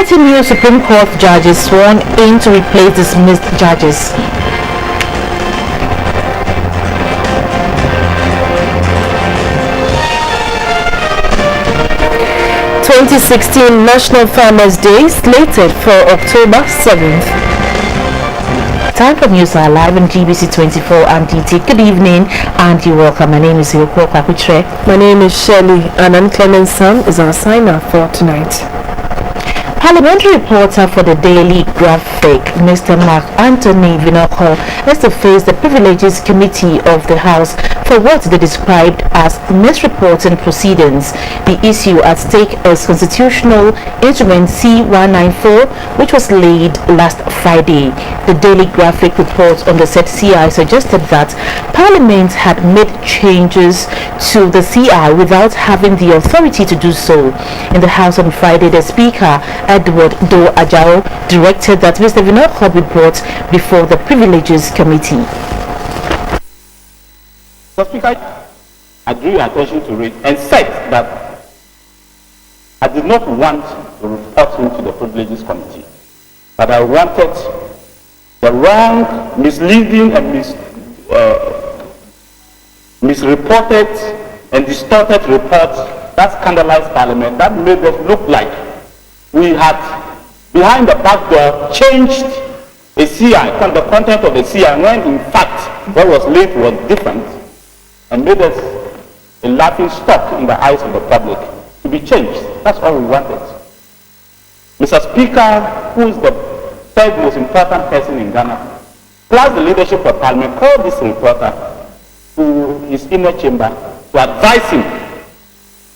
30 new Supreme Court judges sworn in to replace dismissed judges. (2016) National Farmers Day slated for October 7th. Time for news are live on GBC24 and DT. Good evening and you're welcome. My name is Yoko Kwakutre. My name is Shelley and Ann Clement Sam is our signer for tonight. Parliamentary reporter for the Daily Graphic, Mr. Mark Anthony Vinoko, has to face the Privileges Committee of the House for what they described as misreporting proceedings. The issue at stake is Constitutional Instrument C194, which was laid last Friday. The Daily Graphic report on the said CI suggested that Parliament had made changes to the CI without having the authority to do so. In the House on Friday, the Speaker, Edward Do Ajao, directed that Mr. Vinoko be brought before the Privileges Committee. The Speaker, I drew your attention to it and said that I did not want to report him to the Privileges Committee, but I wanted the wrong, misleading and misreported and distorted reports that scandalized Parliament, that made us look like we had, behind the back door, changed a CI, from the content of the CI, when in fact what was laid was different, and made us a laughing stock in the eyes of the public to be changed. That's all we wanted. Mr. Speaker, who is the third most important person in Ghana, plus the leadership of Parliament, called this reporter to his inner chamber to advise him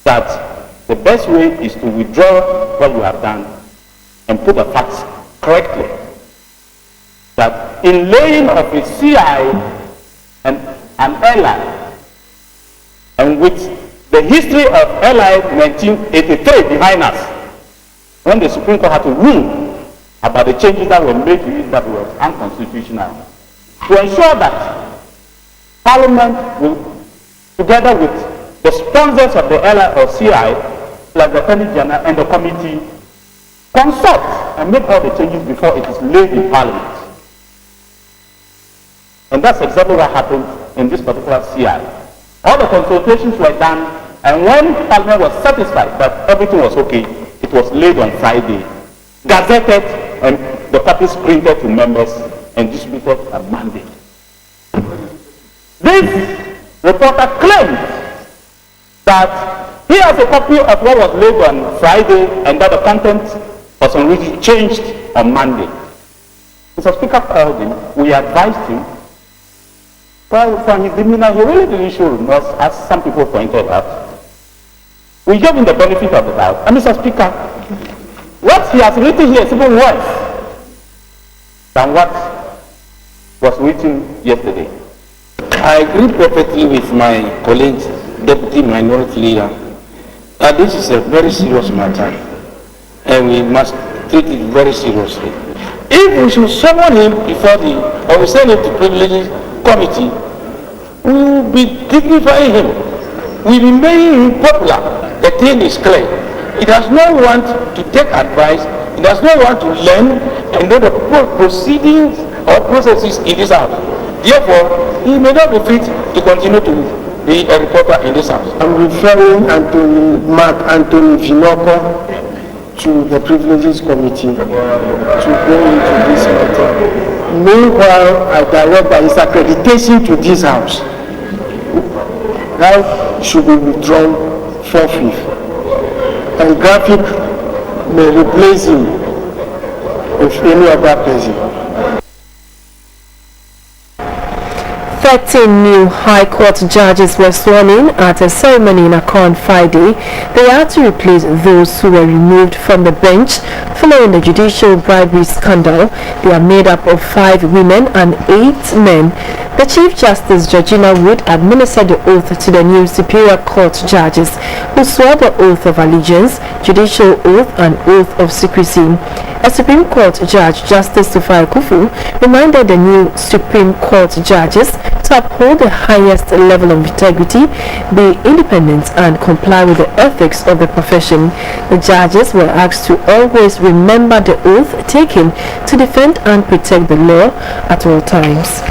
that the best way is to withdraw what you have done and put the facts correctly. That in laying of a CI and an airline, and with the history of airline 1983 behind us, when the Supreme Court had to rule about the changes that were made to it that were unconstitutional, to ensure that Parliament will, together with the sponsors of the airline or CI, like the Attorney General and the committee, consult and make all the changes before it is laid in Parliament. And that's exactly what happened in this particular CI. All the consultations were done, and when Parliament was satisfied that everything was okay, it was laid on Friday, gazetted, and the copies printed to members and distributed on Monday. This reporter claimed that he has a copy of what was laid on Friday and that the content for some reason changed on Monday. Mr. Speaker called him, we advised him, but from his demeanor, he really didn't show remorse, as some people pointed out. We gave him the benefit of the doubt. And Mr. Speaker, what he has written here is even worse than what was written yesterday. I agree perfectly with my colleague, Deputy Minority Leader, that this is a very serious matter and we must take it very seriously. If we should summon him before or we send him to Privileges Committee, we will be dignifying him. We will make him popular. The thing is clear. He does not want to take advice, he does not want to learn and know the proceedings or processes in this house. Therefore, he may not be fit to continue to be a reporter in this house. I'm referring Mark Anthony Vinoko to the Privileges Committee to go into this matter. Meanwhile, I direct by his accreditation to this house. Now should be withdrawn forthwith. And Graphic may replace him with any other person. 13 new High Court judges were sworn in at a ceremony in Accra on Friday. They are to replace those who were removed from the bench following the judicial bribery scandal. They are made up of 5 women and 8 men. The Chief Justice Georgina Wood administered the oath to the new Superior Court judges who swore the oath of allegiance, judicial oath and oath of secrecy. A Supreme Court Judge, Justice Sufai Kufu, reminded the new Supreme Court judges to uphold the highest level of integrity, be independent and comply with the ethics of the profession. The judges were asked to always remember the oath taken to defend and protect the law at all times.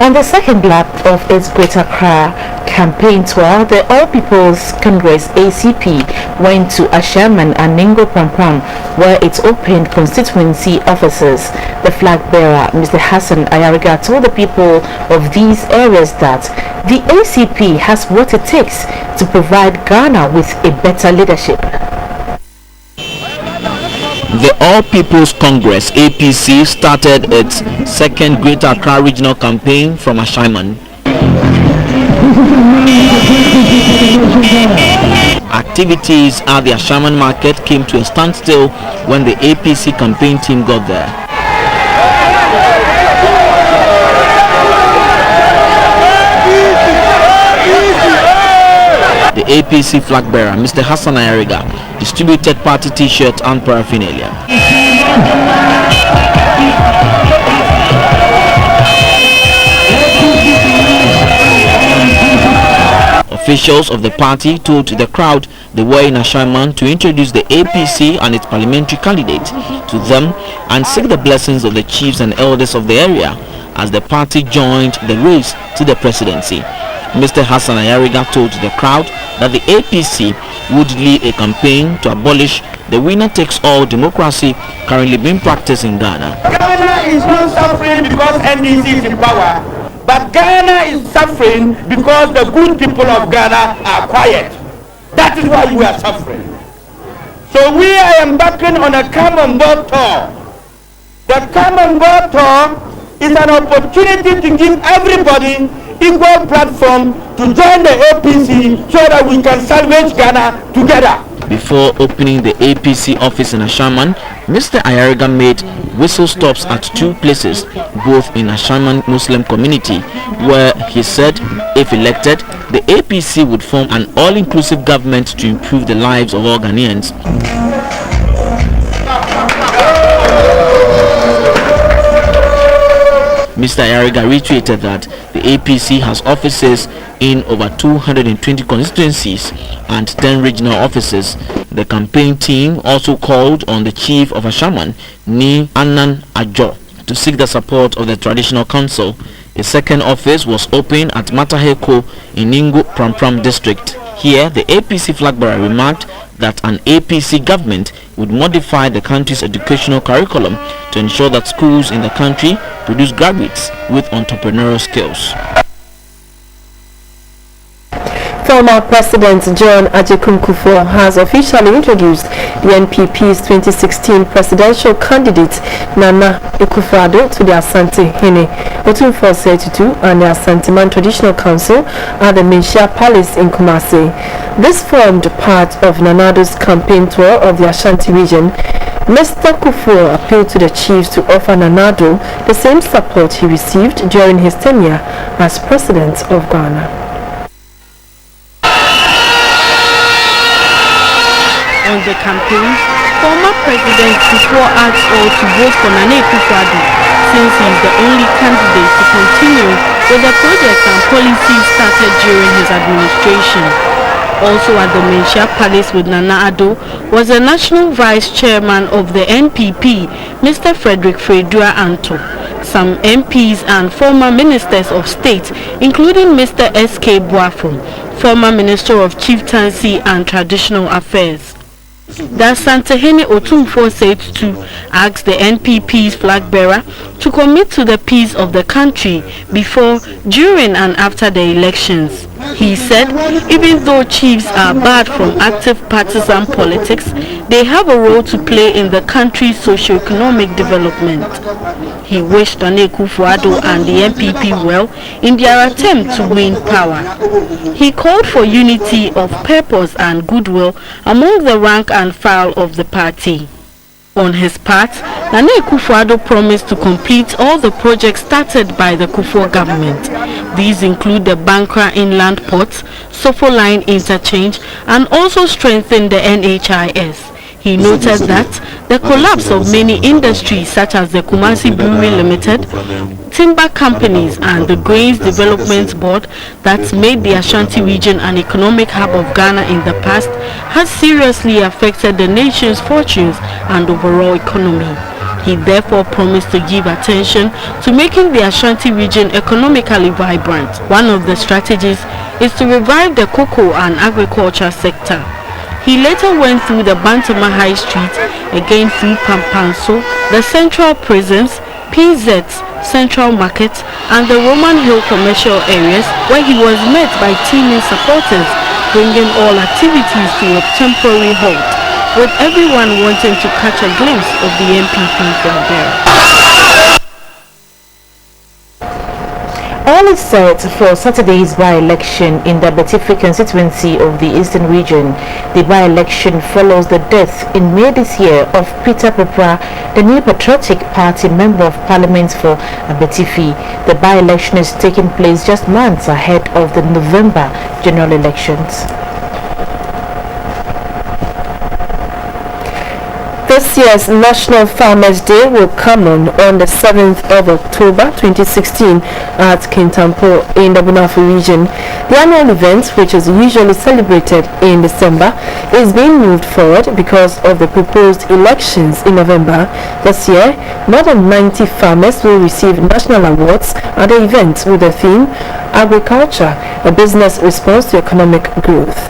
On the second lap of its Greater Accra campaign tour, the All People's Congress ACP went to Ashaman and Ningo Prampram, where it opened constituency offices. The flag bearer, Mr. Hassan Ayariga, told the people of these areas that the ACP has what it takes to provide Ghana with a better leadership. The All People's Congress APC started its second Greater Accra regional campaign from Ashaiman. Activities at the Ashaiman market came to a standstill when the APC campaign team got there. The APC flag bearer, Mr. Hassan Ayariga, distributed party t-shirts and paraphernalia. Officials of the party told the crowd they were in Ashaiman to introduce the APC and its parliamentary candidate to them and seek the blessings of the chiefs and elders of the area as the party joined the race to the presidency. Mr. Hassan Ayariga told the crowd that the APC would lead a campaign to abolish the winner-takes-all democracy currently being practiced in Ghana. Ghana is not suffering because NDC is in power, but Ghana is suffering because the good people of Ghana are quiet. That is why we are suffering. So we are embarking on a Come on Board tour. The Come on Board tour is an opportunity to give everybody equal platform to join the APC so that we can salvage Ghana together. Before opening the APC office in Ashaman, Mr. Ayariga made whistle stops at two places, both in Ashaman Muslim community, where he said if elected, the APC would form an all-inclusive government to improve the lives of all Ghanaians. Mr. Ayariga reiterated that the APC has offices in over 220 constituencies and 10 regional offices. The campaign team also called on the chief of Ashaman, Ni Anan Ajo, to seek the support of the traditional council. A second office was opened at Mataheko in Ningo Prampram district. Here, the APC flag bearer remarked that an APC government would modify the country's educational curriculum to ensure that schools in the country produce graduates with entrepreneurial skills. Former President John Ajekun Kufuor has officially introduced the NPP's 2016 presidential candidate Nana Akufo-Addo to the Asante Hene, Otumfuo Setutu and the Asanteman Traditional Council at the Menchia Palace in Kumasi. This formed part of Nana Addo's campaign tour of the Ashanti region. Mr. Kufuor appealed to the chiefs to offer Nana Addo the same support he received during his tenure as President of Ghana. On the campaign, former President Kufuor asked all to vote for Nana Akufo-Addo since he is the only candidate to continue with the projects and policies started during his administration. Also at the Menchia Palace with Nana Addo was the National Vice Chairman of the NPP, Mr. Frederick Fredua Anto, some MPs and former Ministers of State, including Mr. S.K. Boafo, former Minister of Chieftaincy and Traditional Affairs. The Asante-Hene Otumfuo Setutu asked the NPP's flag bearer to commit to the peace of the country before, during and after the elections. He said even though chiefs are barred from active partisan politics, they have a role to play in the country's socio-economic development. He wished Nana Akufo-Addo and the NPP well in their attempt to win power. He called for unity of purpose and goodwill among the rank and file of the party. On his part, Nana Akufo-Addo promised to complete all the projects started by the Kufuor government. These include the Bankra Inland Port, Sofo Line Interchange, and also strengthen the NHIS. He noted that the collapse of many industries such as the Kumasi Brewery Limited, timber companies and the Grains Development Board that made the Ashanti region an economic hub of Ghana in the past has seriously affected the nation's fortunes and overall economy. He therefore promised to give attention to making the Ashanti region economically vibrant. One of the strategies is to revive the cocoa and agriculture sector. He later went through the Bantama High Street, again through Pampanso, the Central Prisons, PZ's, Central Market, and the Roman Hill commercial areas, where he was met by teeming supporters, bringing all activities to a temporary halt, with everyone wanting to catch a glimpse of the MPP from there. All is set for Saturday's by-election in the Betifi constituency of the Eastern region. The by-election follows the death in May this year of Peter Pepra, the new Patriotic Party Member of Parliament for Betifi. The by-election is taking place just months ahead of the November general elections. This year's National Farmers' Day will come on the 7th of October 2016 at Kintampo in the Bunafu region. The annual event, which is usually celebrated in December, is being moved forward because of the proposed elections in November. This year, more than 90 farmers will receive national awards at the event with the theme Agriculture, a business response to economic growth.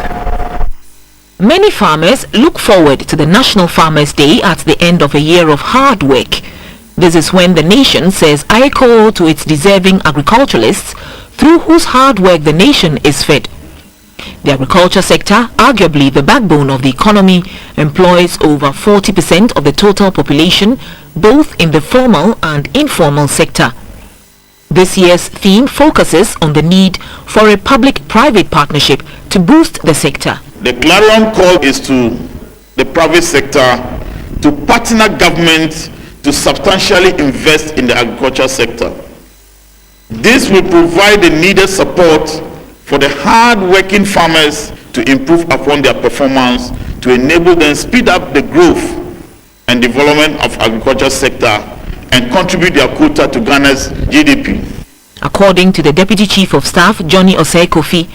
Many farmers look forward to the National Farmers' Day at the end of a year of hard work. This is when the nation says I call to its deserving agriculturalists through whose hard work the nation is fed. The agriculture sector, arguably the backbone of the economy, employs over 40% of the total population, both in the formal and informal sector. This year's theme focuses on the need for a public-private partnership to boost the sector. The clarion call is to the private sector to partner government to substantially invest in the agriculture sector. This will provide the needed support for the hard-working farmers to improve upon their performance to enable them speed up the growth and development of agriculture sector and contribute their quota to Ghana's GDP. According to the Deputy Chief of Staff, Johnny Osei Kofi,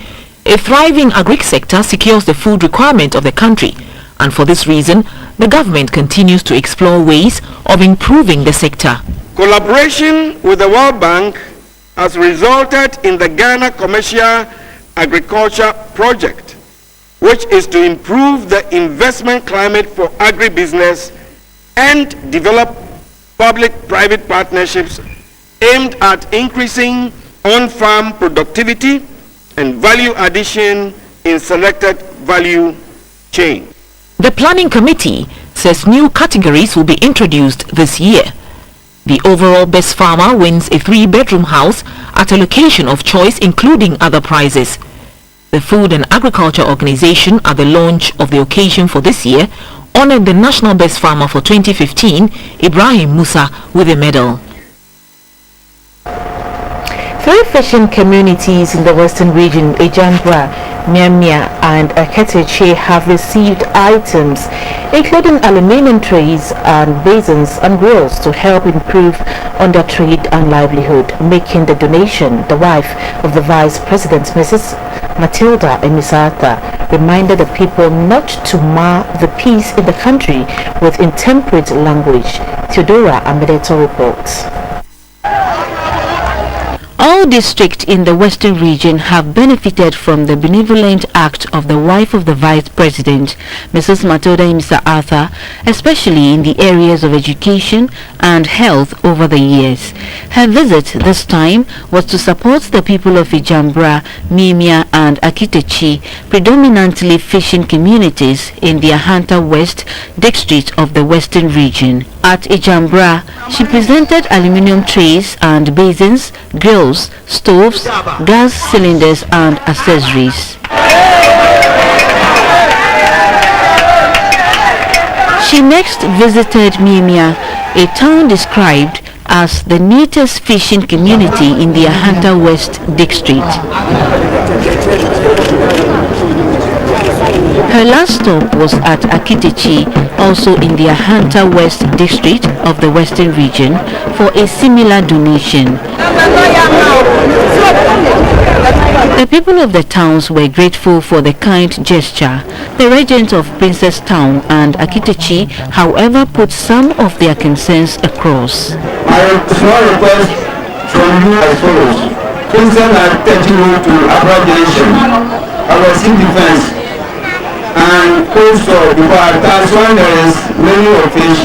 a thriving agric sector secures the food requirement of the country, and for this reason, the government continues to explore ways of improving the sector. Collaboration with the World Bank has resulted in the Ghana Commercial Agriculture Project, which is to improve the investment climate for agribusiness and develop public-private partnerships aimed at increasing on-farm productivity and value addition in selected value chain. The planning committee says new categories will be introduced this year. The overall best farmer wins a 3-bedroom house at a location of choice, including other prizes. The Food and Agriculture Organization, at the launch of the occasion for this year, honored the National Best Farmer for 2015, Ibrahim Musa, with a medal. 3 fishing communities in the western region, Ejambra, Miamia and Aketeche, have received items including aluminium trays and basins and grills to help improve on their trade and livelihood. Making the donation, the wife of the Vice President, Mrs. Matilda Emisata, reminded the people not to mar the peace in the country with intemperate language. Theodora Amedeto reports. All districts in the Western region have benefited from the benevolent act of the wife of the Vice President, Mrs. Matilda Imsa Arthur, especially in the areas of education and health over the years. Her visit this time was to support the people of Ijambra, Mimia and Akitechi, predominantly fishing communities in the Ahanta West district of the Western region. At Ijambra, she presented aluminium trays and basins, grills, stoves, gas cylinders and accessories. She next visited Miemia, a town described as the neatest fishing community in the Ahanta West district. Her last stop was at Akitechi, also in the Ahanta West district of the Western region, for a similar donation. The people of the towns were grateful for the kind gesture. The regents of Princess Town and Akitechi, however, put some of their concerns across. My small request from you as follows. Princess Akitechi to Abra Junction, our sea defense, and also because that's when there is many of fish,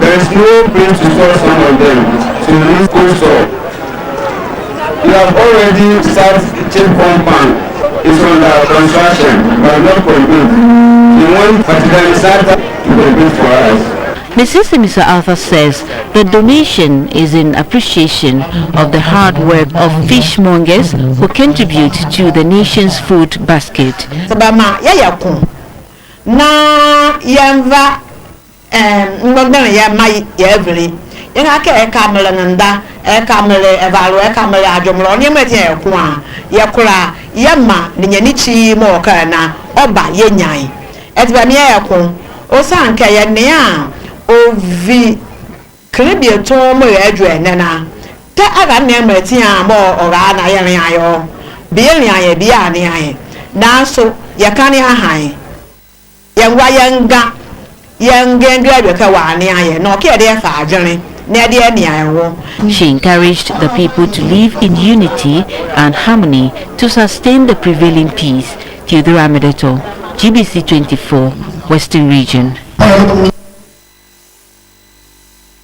there is no place to store some of them. So you need coastal. You have already started the chief compound. It's under construction, but not complete. You want particularly started to complete for us. Mr. Arthur says the donation is in appreciation of the hard work of fishmongers who contribute to the nation's food basket. Na yemva ngogdana ya mai every yenga ke kamela nda kamele evalu kamele ajomlo ni meti ekwa yekura yema ninyanichi mo kana oba yenyan etba mi ekon osanka ye ne a ovi kribie to mo edwe nena te aga ne meti a mo ora na yen ayo bi yen aye bi ani aye na so yakani ahan She encouraged the people to live in unity and harmony to sustain the prevailing peace. Theodora Medeto, GBC24, Western Region.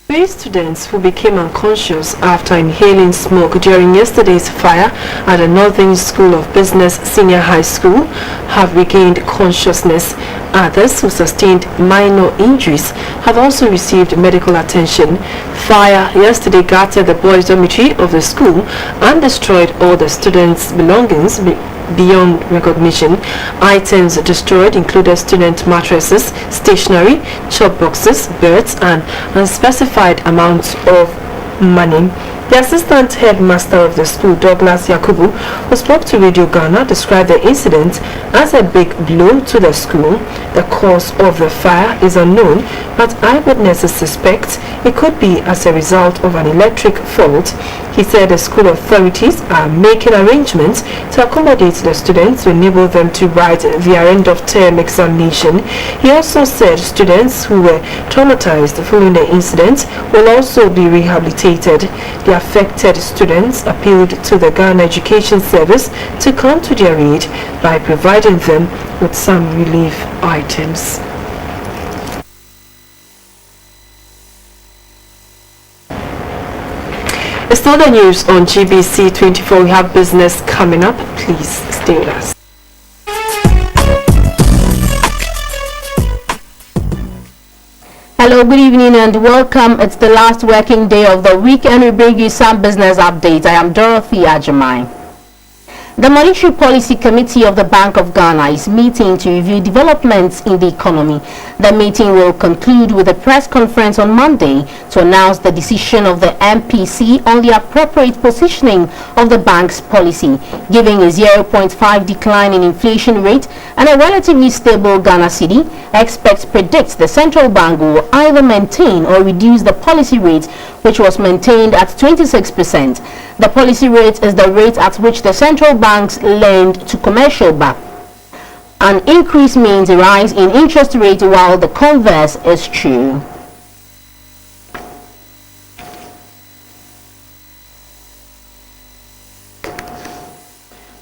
Three students who became unconscious after inhaling smoke during yesterday's fire at the Northern School of Business Senior High School have regained consciousness. Others who sustained minor injuries have also received medical attention. Fire yesterday gutted the boys' dormitory of the school and destroyed all the students' belongings beyond recognition. Items destroyed included student mattresses, stationery, chop boxes, beds, and unspecified amounts of money. The assistant headmaster of the school, Douglas Yakubu, who spoke to Radio Ghana, described the incident as a big blow to the school. The cause of the fire is unknown, but eyewitnesses suspect it could be as a result of an electric fault. He said the school authorities are making arrangements to accommodate the students to enable them to write their end-of-term examination. He also said students who were traumatized following the incident will also be rehabilitated. The affected students appealed to the Ghana Education Service to come to their aid by providing them with some relief items. It's not the news on GBC24. We have business coming up. Please stay with us. Hello, good evening and welcome. It's the last working day of the week and we bring you some business updates. I am Dorothy Ajamai. The Monetary Policy Committee of the Bank of Ghana is meeting to review developments in the economy. The meeting will conclude with a press conference on Monday to announce the decision of the MPC on the appropriate positioning of the bank's policy, giving a 0.5 decline in inflation rate and a relatively stable Ghana cedi. Experts predict the central bank will either maintain or reduce the policy rate, which was maintained at 26%. The policy rate is the rate at which the central banks lend to commercial banks. An increase means a rise in interest rate while the converse is true.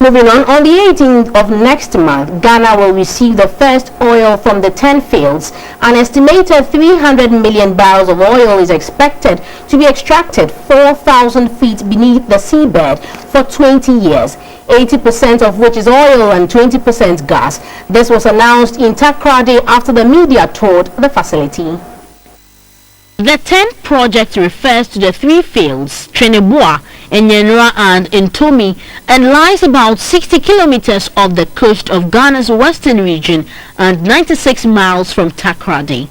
Moving on the 18th of next month, Ghana will receive the first oil from the 10 fields. An estimated 300 million barrels of oil is expected to be extracted 4,000 feet beneath the seabed for 20 years, 80% of which is oil and 20% gas. This was announced in Takoradi after the media toured the facility. The 10th project refers to the three fields, Treneboa, Enyenra and Ntomi, and lies about 60 kilometers off the coast of Ghana's western region and 96 miles from Takoradi.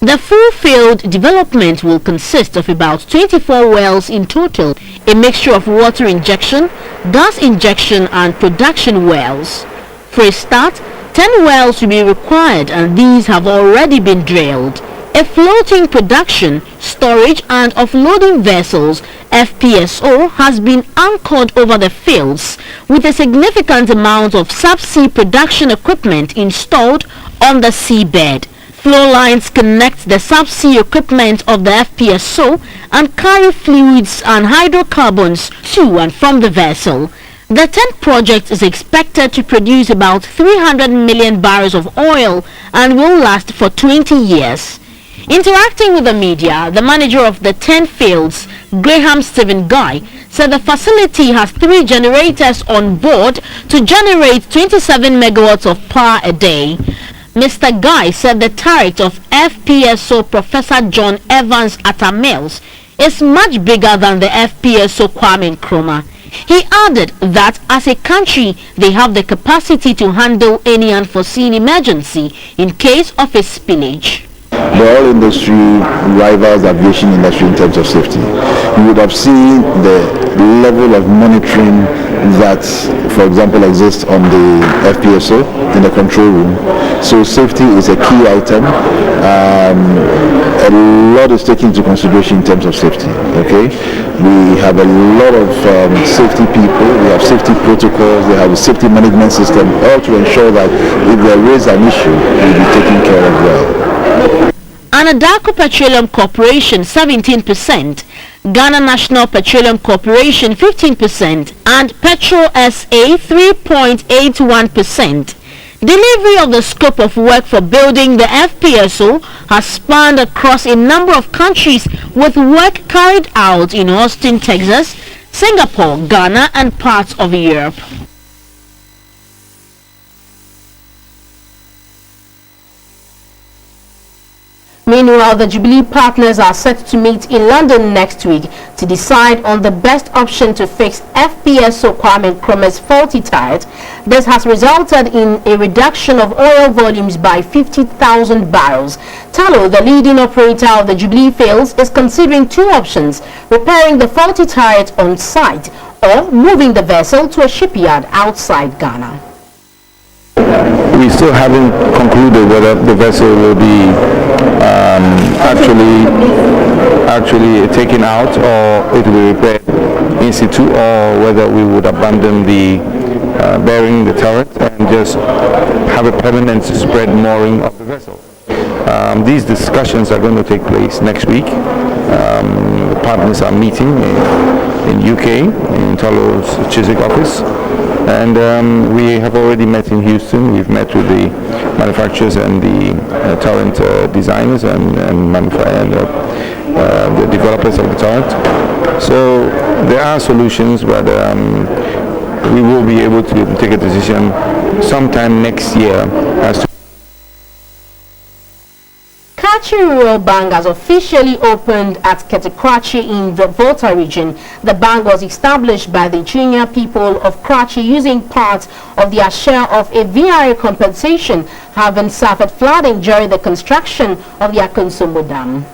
The full field development will consist of about 24 wells in total, a mixture of water injection, gas injection and production wells. For a start, 10 wells will be required and these have already been drilled. A floating production, storage and offloading vessels FPSO has been anchored over the fields with a significant amount of subsea production equipment installed on the seabed. Flow lines connect the subsea equipment of the FPSO and carry fluids and hydrocarbons to and from the vessel. The 10th project is expected to produce about 300 million barrels of oil and will last for 20 years. Interacting with the media, the manager of the 10 fields, Graham Stephen Guy, said the facility has 3 generators on board to generate 27 megawatts of power a day. Mr. Guy said the turret of FPSO Professor John Evans Atamels is much bigger than the FPSO Kwame Nkrumah. He added that as a country, they have the capacity to handle any unforeseen emergency in case of a spillage. The oil industry rivals the aviation industry in terms of safety. You would have seen the level of monitoring that, for example, exists on the FPSO in the control room. So safety is a key item. A lot is taken into consideration in terms of safety. Okay, we have a lot of safety people. We have safety protocols. We have a safety management system, all to ensure that if there is an issue, it will be taken care of well. Anadarko Petroleum Corporation 17%, Ghana National Petroleum Corporation 15% and Petro SA 3.81%. Delivery of the scope of work for building the FPSO has spanned across a number of countries with work carried out in Austin, Texas, Singapore, Ghana and parts of Europe. Meanwhile, the Jubilee partners are set to meet in London next week to decide on the best option to fix FPSO Kwame Nkrumah's faulty turret. This has resulted in a reduction of oil volumes by 50,000 barrels. Talo, the leading operator of the Jubilee fields, is considering 2 options: repairing the faulty turret on site or moving the vessel to a shipyard outside Ghana. We still haven't concluded whether the vessel will be actually taken out or it will be repaired in situ, or whether we would abandon the bearing the turret and just have a permanent spread mooring of the vessel. These discussions are going to take place next week. The partners are meeting in UK, in Talo's Chiswick office. And we have already met in Houston. We've met with the manufacturers and the turret designers and the developers of the turret. So there are solutions, but we will be able to take a decision sometime next year as to Krachi Rural Bank has officially opened at Ketekrachi in the Volta region. The bank was established by the junior people of Krachi using part of their share of a VRA compensation having suffered flooding during the construction of the Akonsombo Dam.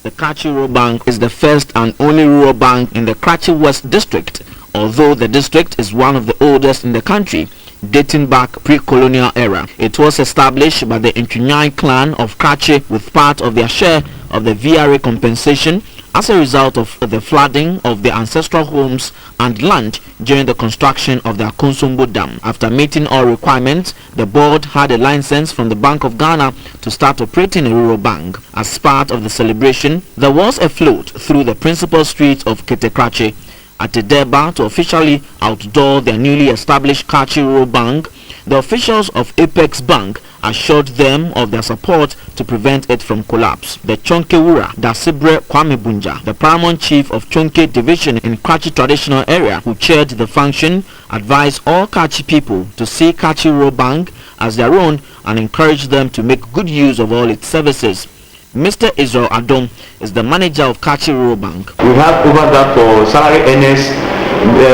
The Krachi Rural Bank is the first and only rural bank in the Krachi West district, although the district is one of the oldest in the country, dating back pre-colonial era. It was established by the Nchunyai clan of Krachi with part of their share of the VRA compensation as a result of the flooding of the ancestral homes and land during the construction of the Akonsombo Dam. After meeting all requirements, the board had a license from the Bank of Ghana to start operating a rural bank. As part of the celebration, there was a float through the principal street of Ketekrachi at Edeba to officially outdoor their newly established Krachi Rural Bank. The officials of Apex Bank assured them of their support to prevent it from collapse. The Chonkewura Dasibre Kwame Bunja, the paramount chief of Chonke division in Krachi traditional area, who chaired the function, advised all Krachi people to see Krachi Rural Bank as their own and encouraged them to make good use of all its services. Mr. Israel Adom is the manager of Krachi Rural Bank. We have overdraft for salary earners,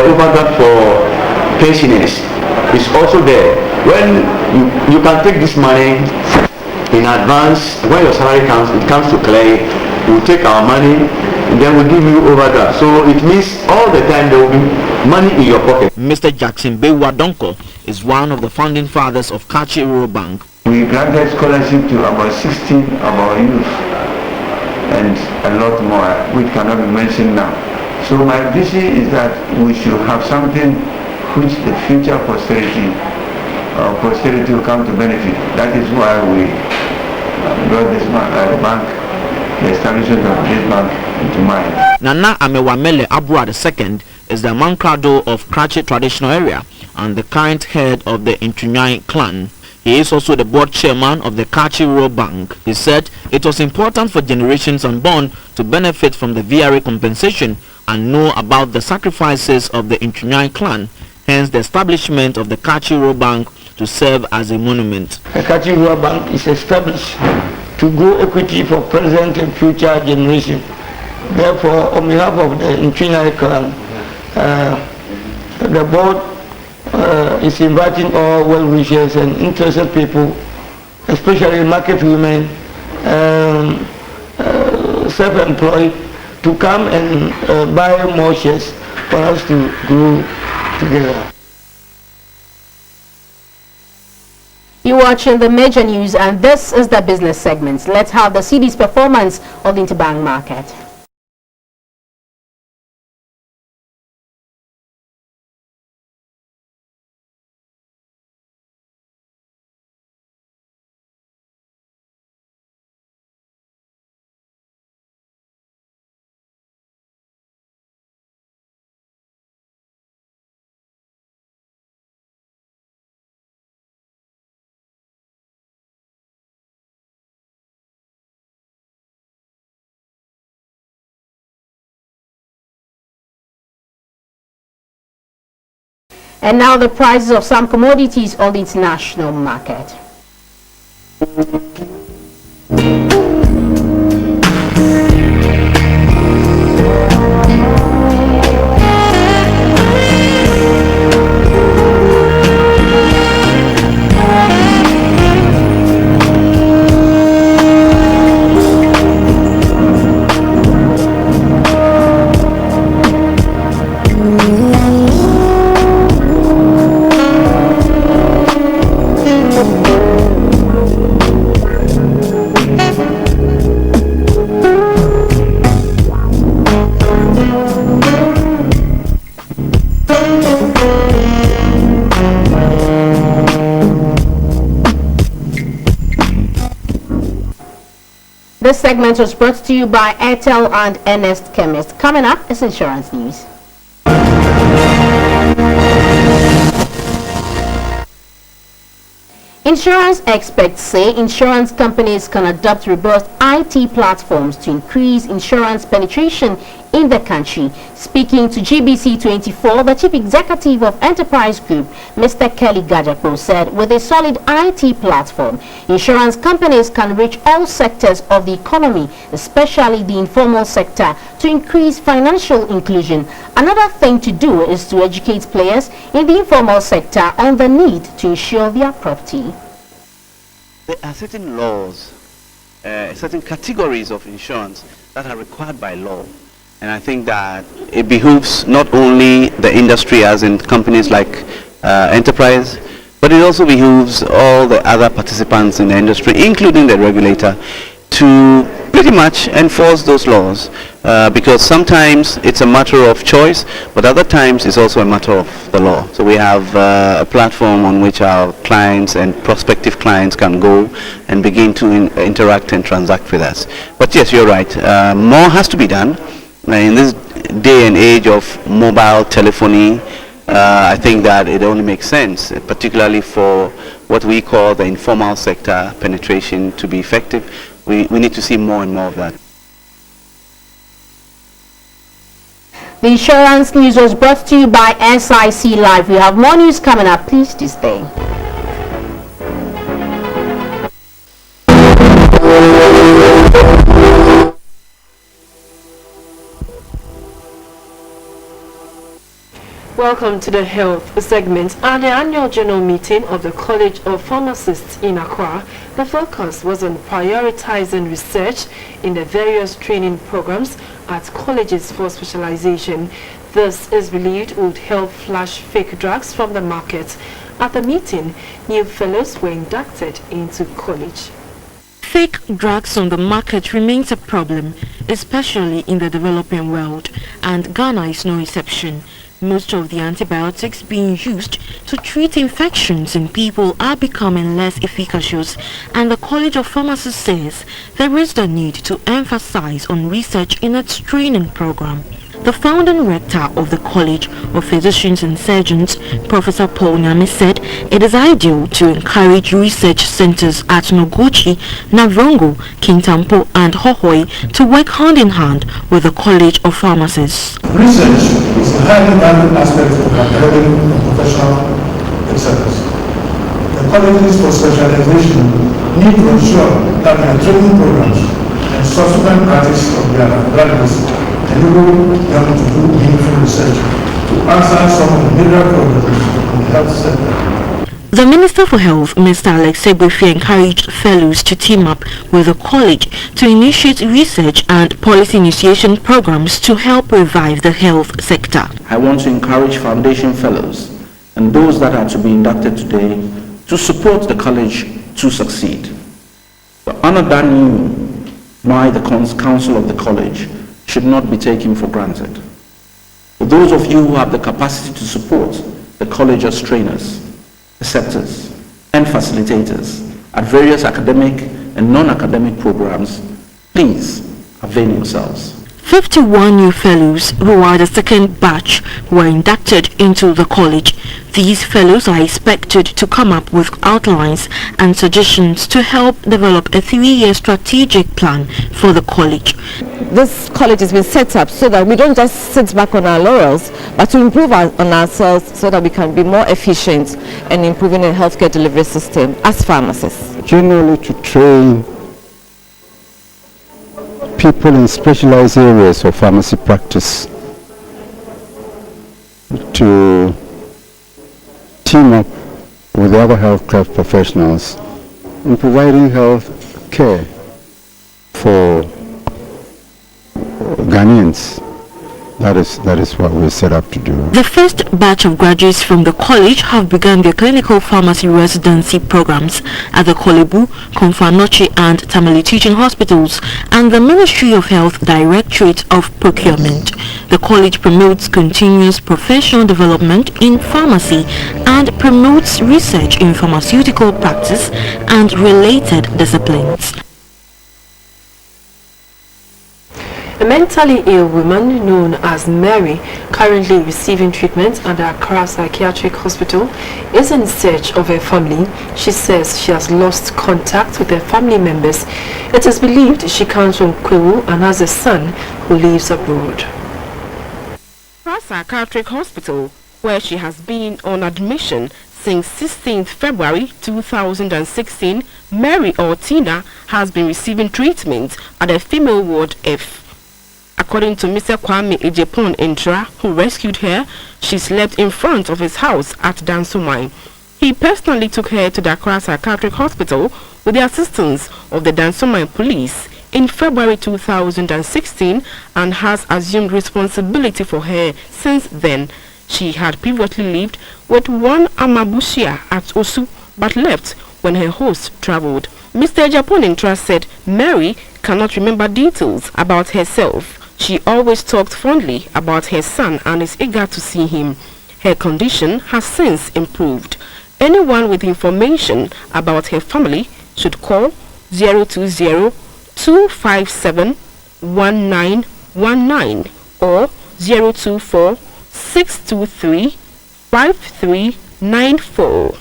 overdraft for pensioners. It's also there. When you can take this money in advance. When your salary comes, it comes to clear. We'll take our money and then we'll give you overdraft. So it means all the time there will be money in your pocket. Mr. Jackson Bewa Donko is one of the founding fathers of Kachi Rural Bank. We granted scholarship to about 16 of our youth and a lot more which cannot be mentioned now. So my vision is that we should have something which the future posterity will come to benefit. That is why we brought this bank, the establishment of this bank into mind. Nana Amewamele Abua II is the Mankrado of Krachi traditional area and the current head of the Intunyai clan. He is also the board chairman of the Kachi Rural Bank. He said it was important for generations unborn to benefit from the VRA compensation and know about the sacrifices of the Intunyai clan, hence the establishment of the Kachi Rural Bank to serve as a monument. The Kachi Rural Bank is established to grow equity for present and future generations. Therefore, on behalf of the Intunyai clan, the board is inviting all well-wishers and interested people, especially market women, self-employed, to come and buy more shares for us to grow together. You're watching the major news, and this is the business segment. Let's have the CD's performance of the interbank market. And now the prices of some commodities on the international market. This segment was brought to you by Airtel and Ernest Chemist. Coming up is insurance news. Insurance experts say insurance companies can adopt robust IT platforms to increase insurance penetration in the country. Speaking to GBC24, the chief executive of Enterprise Group, Mr. Kelly Gajakpo, said with a solid IT platform, insurance companies can reach all sectors of the economy, especially the informal sector, to increase financial inclusion. Another thing to do is to educate players in the informal sector on the need to insure their property. There are certain laws, certain categories of insurance that are required by law. And I think that it behooves not only the industry as in companies like Enterprise, but it also behooves all the other participants in the industry, including the regulator, to pretty much enforce those laws, because sometimes it's a matter of choice, but other times it's also a matter of the law. So we have a platform on which our clients and prospective clients can go and begin to interact and transact with us. But yes, you're right, more has to be done. In this day and age of mobile telephony, I think that it only makes sense, particularly for what we call the informal sector penetration to be effective. We need to see more and more of that. The insurance news was brought to you by SIC Live. We have more news coming up. Please do stay. Welcome to the health segment. At the annual general meeting of the College of Pharmacists in Accra, the focus was on prioritizing research in the various training programs at colleges for specialization. This is believed would help flush fake drugs from the market. At the meeting, new fellows were inducted into college. Fake drugs on the market remains a problem, especially in the developing world, and Ghana is no exception. Most of the antibiotics being used to treat infections in people are becoming less efficacious, and the College of Pharmacy says there is the need to emphasize on research in its training program. The founding rector of the College of Physicians and Surgeons, Professor Paul Nyame, said it is ideal to encourage research centers at Noguchi, Navrongo, Kintampo and Hohoi to work hand in hand with the College of Pharmacists. Research is a highly valued aspect of academic and professional excellence. The colleges for specialization need to ensure that their training programs and subsequent practice of their graduates enable them to do meaningful research to answer some of the major problems in the health sector. The Minister for Health, Mr. Alex Egbefi, encouraged fellows to team up with the college to initiate research and policy initiation programs to help revive the health sector. I want to encourage foundation fellows and those that are to be inducted today to support the college to succeed. The honor done you by the council of the college should not be taken for granted. For those of you who have the capacity to support the college as trainers, receptors, and facilitators at various academic and non-academic programs, please avail yourselves. 51 new fellows, who are the second batch, were inducted into the college. These fellows are expected to come up with outlines and suggestions to help develop a 3-year strategic plan for the college. This college has been set up so that we don't just sit back on our laurels, but to improve on ourselves so that we can be more efficient in improving the healthcare delivery system as pharmacists. Generally to train people in specialized areas of pharmacy practice to team up with the other healthcare professionals in providing health care for Ghanaians. That is what we're set up to do. The first batch of graduates from the college have begun their clinical pharmacy residency programs at the Kolebu, Konfanochi and Tamale teaching hospitals and the Ministry of Health Directorate of Procurement. The college promotes continuous professional development in pharmacy and promotes research in pharmaceutical practice and related disciplines. A mentally ill woman known as Mary, currently receiving treatment at the Accra Psychiatric Hospital, is in search of her family. She says she has lost contact with her family members. It is believed she comes from Kwewu and has a son who lives abroad. Accra Psychiatric Hospital, where she has been on admission since 16th February 2016, Mary Ortina has been receiving treatment at the female ward F. According to Mr. Kwame Ejepon Intra, who rescued her, she slept in front of his house at Dansomai. He personally took her to the Accra Psychiatric Hospital with the assistance of the Dansomai police in February 2016 and has assumed responsibility for her since then. She had previously lived with one Amabushia at Osu but left when her host traveled. Mr. Ejepon Intra said Mary cannot remember details about herself. She always talked fondly about her son and is eager to see him. Her condition has since improved. Anyone with information about her family should call 020-257-1919 or 024-623-5394.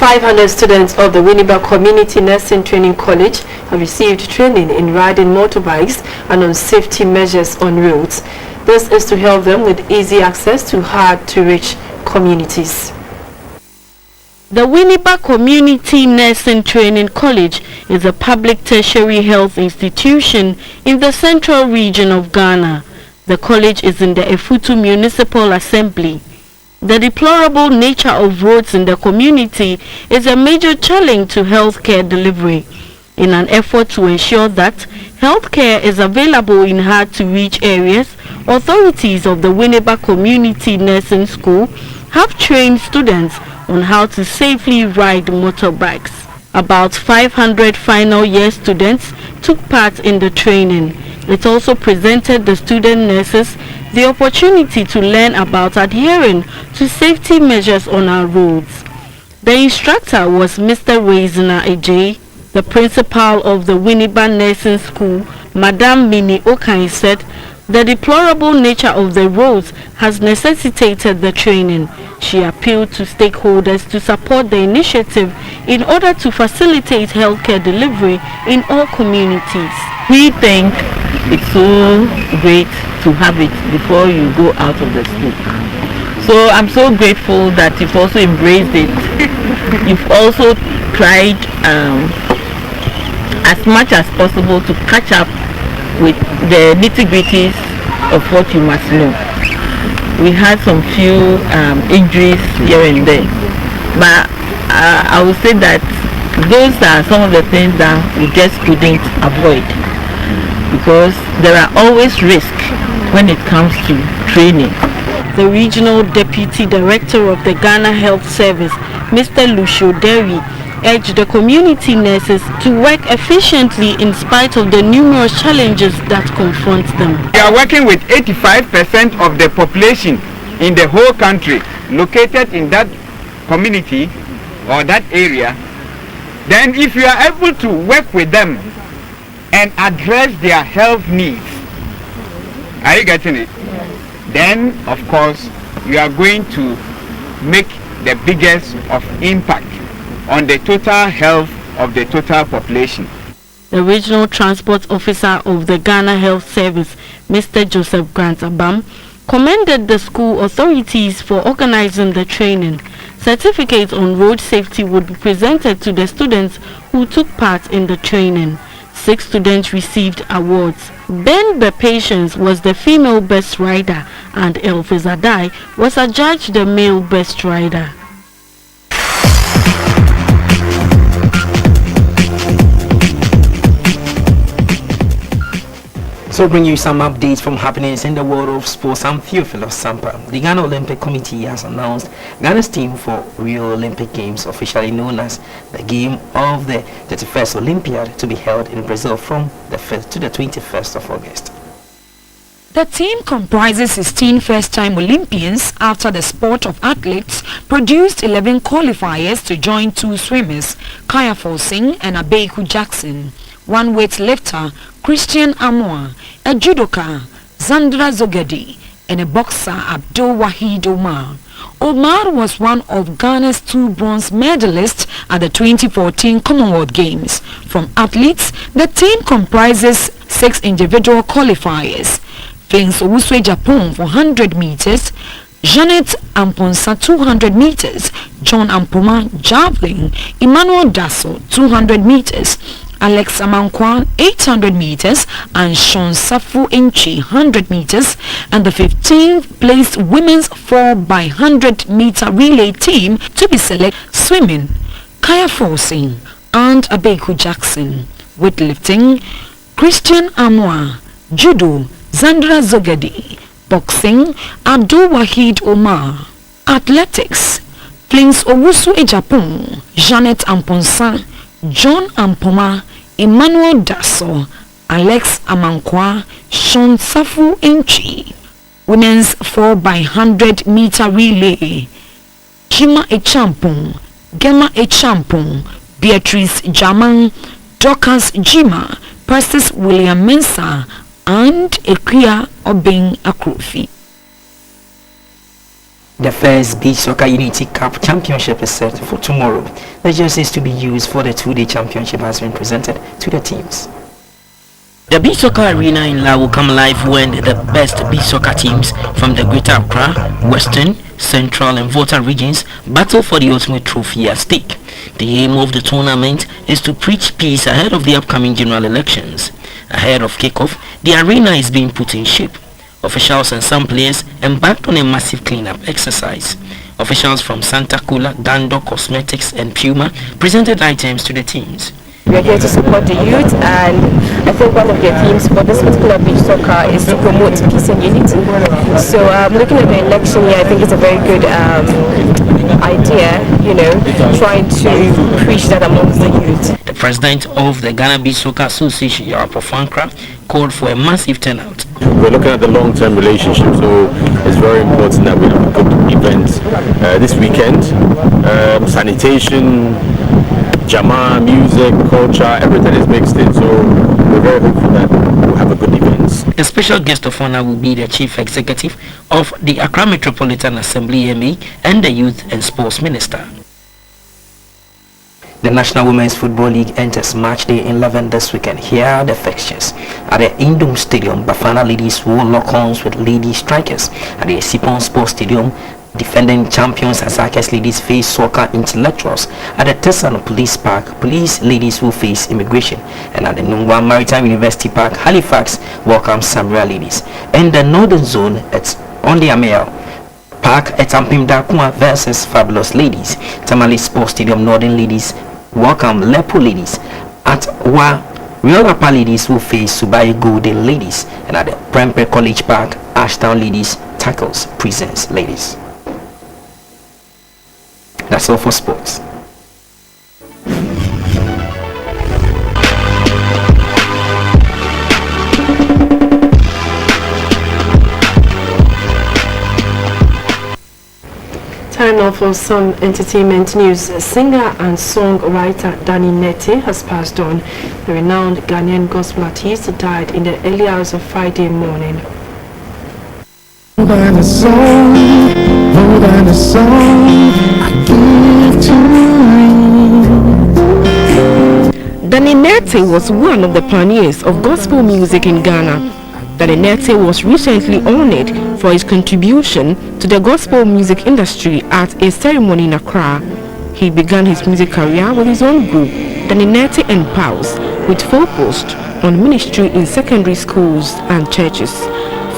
500 students of the Winneba Community Nursing Training College have received training in riding motorbikes and on safety measures on roads. This is to help them with easy access to hard-to-reach communities. The Winneba Community Nursing Training College is a public tertiary health institution in the central region of Ghana. The college is in the Efutu Municipal Assembly. The deplorable nature of roads in the community is a major challenge to healthcare delivery. In an effort to ensure that healthcare is available in hard-to-reach areas, authorities of the Winneba Community Nursing School have trained students on how to safely ride motorbikes. About 500 final year students took part in the training. It also presented the student nurses the opportunity to learn about adhering to safety measures on our roads. The instructor was Mr. Reisner Ejay. The principal of the Winneba Nursing School, Madame Mini Okai, said the deplorable nature of the roads has necessitated the training. She appealed to stakeholders to support the initiative in order to facilitate healthcare delivery in all communities. We think it's so great to have it before you go out of the school. So I'm so grateful that you've also embraced it. You've also tried as much as possible to catch up with the nitty-gritties of what you must know. We had some few injuries here and there, but I would say that those are some of the things that we just couldn't avoid, because there are always risks when it comes to training. The Regional Deputy Director of the Ghana Health Service, Mr. Lucio Derry, urged the community nurses to work efficiently in spite of the numerous challenges that confront them. We are working with 85% of the population in the whole country located in that community or that area. Then if you are able to work with them and address their health needs, are you getting it? Then of course you are going to make the biggest of impact on the total health of the total population. The Regional Transport Officer of the Ghana Health Service, Mr. Joseph Grant Abam, commended the school authorities for organizing the training. Certificates on road safety would be presented to the students who took part in the training. 6 students received awards. Ben Bepatience was the female best rider and Elvis Adai was adjudged the male best rider. So bring you some updates from happenings in the world of sports. I'm Theophilus Sampa. The Ghana Olympic Committee has announced Ghana's team for Rio Olympic Games, officially known as the game of the 31st Olympiad, to be held in Brazil from the 5th to the 21st of August. The team comprises 16 first-time Olympians after the sport of athletes produced 11 qualifiers to join 2 swimmers, Kaya Forsing and Abeku Jackson, 1 weightlifter, Christian Amoa, a judoka, Zandra Zogedi, and a boxer, Abdul Wahid Omar. Omar was one of Ghana's 2 bronze medalists at the 2014 Commonwealth Games. From athletes, the team comprises 6 individual qualifiers. Flings Owuswe Japan for 100 meters, Janet Amponsa 200 meters, John Ampoma javelin, Emmanuel Dasso 200 meters, Alex Amankwa 800 meters and Sean Safu Inchi 100 meters, and the 15th placed women's 4x100 meter relay team to be selected swimming, Kaya Forsing and Abeku Jackson, weightlifting, Christian Amoa, judo, Zandra Zogedi, boxing, Abdul Wahid Omar, athletics, Flings Owusu Ejapon, Janet Amponsa, John Ampoma, Emmanuel Dasso, Alex Amankwa, Sean Safu Inchi. Women's 4x100 meter relay, Jima Echampon, Gema Echampon, Beatrice Jaman, Dorcas Jima, Persis William Mensah, and Ekia Obeng Akrofi. The first Beach Soccer Unity Cup Championship is set for tomorrow. The jerseys to be used for the 2-day championship has been presented to the teams. The Beach Soccer Arena in La will come live when the best beach soccer teams from the Greater Accra, Western, Central and Volta regions battle for the ultimate trophy at stake. The aim of the tournament is to preach peace ahead of the upcoming general elections. Ahead of kickoff, the arena is being put in shape. Officials and some players embarked on a massive cleanup exercise. Officials from Santa Cula, Dando Cosmetics and Puma presented items to the teams. We are here to support the youth, and I think one of their themes for this particular beach soccer is to promote peace and unity. So looking at the election here, I think it's a very good idea, trying to preach that amongst the youth. The president of the Ghana Beach Soccer Association, Yarapo Fankra, called for a massive turnout. We're looking at the long-term relationship, so it's very important that we have a good event this weekend. Sanitation, Jama, music, culture, everything is mixed in, so we're very hopeful that we'll have a good event. A special guest of honor will be the chief executive of the Accra Metropolitan Assembly MA and the Youth and Sports Minister. The National Women's Football League enters match day 11 this weekend. Here are the fixtures. At the Indom Stadium, Bafana ladies will lock horns with lady strikers. At the Sipon Sports Stadium, defending champions Azakes ladies face soccer intellectuals. At the Tesano Police Park, police ladies will face immigration. And at the Nungwa Maritime University Park, Halifax welcomes Samra ladies. In the Northern Zone, it's on the Amel Park, Etampim Dakuma versus Fabulous Ladies. Tamale Sports Stadium, Northern ladies welcome Lepo ladies. At Wa, Real Upper ladies will face Subai Golden ladies. And at the Prempeh College Park, Ashtown ladies tackles Prisons ladies. That's all for sports. Time now for some entertainment news. Singer and songwriter Danny Nete has passed on. The renowned Ghanaian gospel artist died in the early hours of Friday morning. Than a song, more than a song, I give to you. Danny Nete was one of the pioneers of gospel music in Ghana. Danny Nete was recently honored for his contribution to the gospel music industry at a ceremony in Accra. He began his music career with his own group, Danny Nete and Pals, with focus on ministry in secondary schools and churches.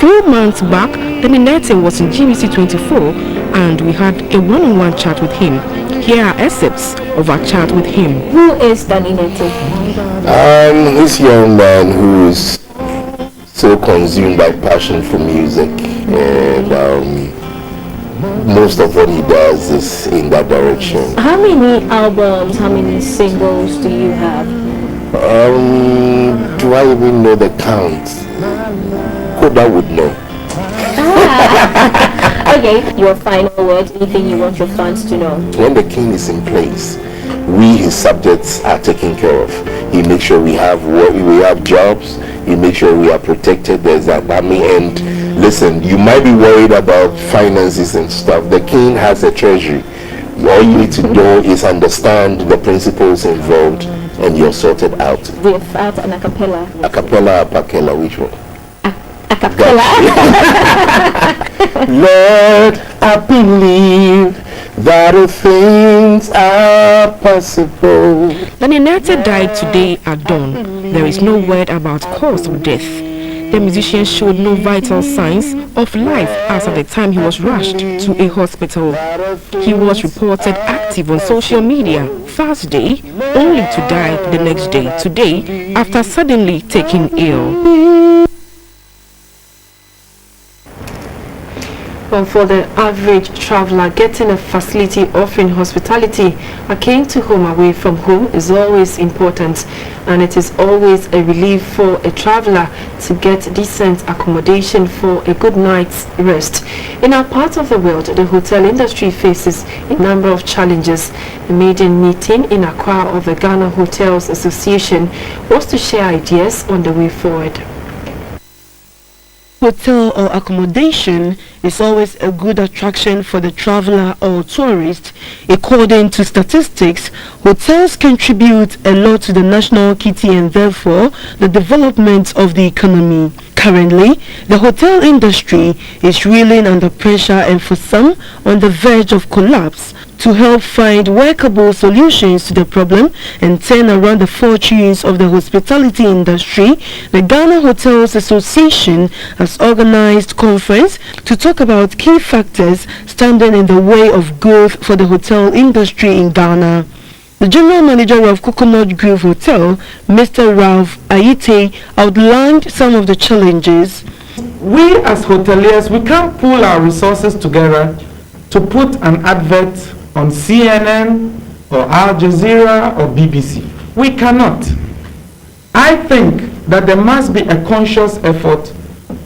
Few months back, Danny Nete was in GBC24 and we had a one-on-one chat with him. Here are excerpts of our chat with him. Who is Danny Nete? This young man who is so consumed by passion for music, and most of what he does is in that direction. How many albums, how many singles do you have? Do I even know the count? Koda would know. Okay, your final word, anything you want your fans to know? When the king is in place, we his subjects are taken care of. He makes sure we have work, we have jobs. He makes sure we are protected. There's an army. And listen, you might be worried about finances and stuff. The king has a treasury. All you need to do is understand the principles involved, and you're sorted out. Without an acapella. Acapella, apacella, which one? Acapella. Lord, I believe that all things are possible. Danny Nete died today at dawn. There is no word about cause of death. The musician showed no vital signs of life as at the time he was rushed to a hospital. He was reported active on social media Thursday, only to die the next day today after suddenly taking ill. Well, for the average traveler, getting a facility offering hospitality akin to home away from home is always important, and it is always a relief for a traveler to get decent accommodation for a good night's rest. In our part of the world, the hotel industry faces a number of challenges. The maiden meeting in Accra of the Ghana Hotels Association was to share ideas on the way forward. Hotel or accommodation is always a good attraction for the traveler or tourist. According to statistics, hotels contribute a lot to the national kitty and therefore the development of the economy. Currently, the hotel industry is reeling under pressure and for some on the verge of collapse. To help find workable solutions to the problem and turn around the fortunes of the hospitality industry, the Ghana Hotels Association has organized a conference to talk about key factors standing in the way of growth for the hotel industry in Ghana. The General Manager of Coconut Grove Hotel, Mr. Ralph Ayite, outlined some of the challenges. We as hoteliers, we can't pool our resources together to put an advert on CNN or Al Jazeera or BBC. We cannot. I think that there must be a conscious effort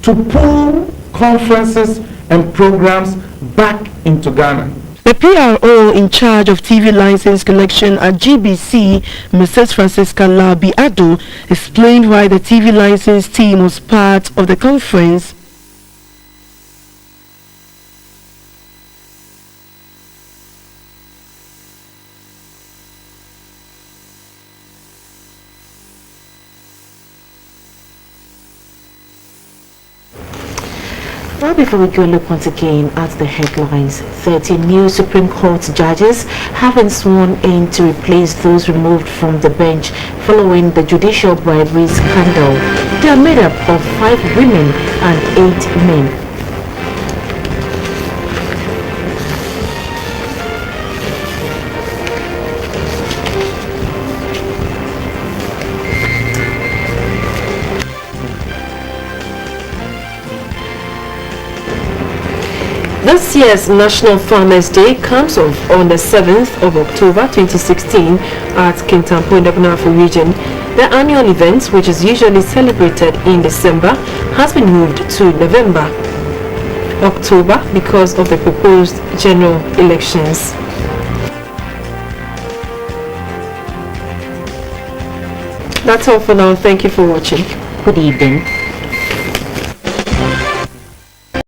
to pull conferences and programs back into Ghana. The PRO in charge of TV license collection at GBC, Mrs. Francisca Labi-Ado, explained why the TV license team was part of the conference. Well, before we go, look once again at the headlines. 30 new Supreme Court judges have been sworn in to replace those removed from the bench following the judicial bribery scandal. They are made up of 5 women and 8 men. This year's National Farmers Day comes off on the 7th of October 2016 at Kintampo in the Gunafo region. The annual event, which is usually celebrated in December, has been moved to October because of the proposed general elections. That's all for now. Thank you for watching. Good evening.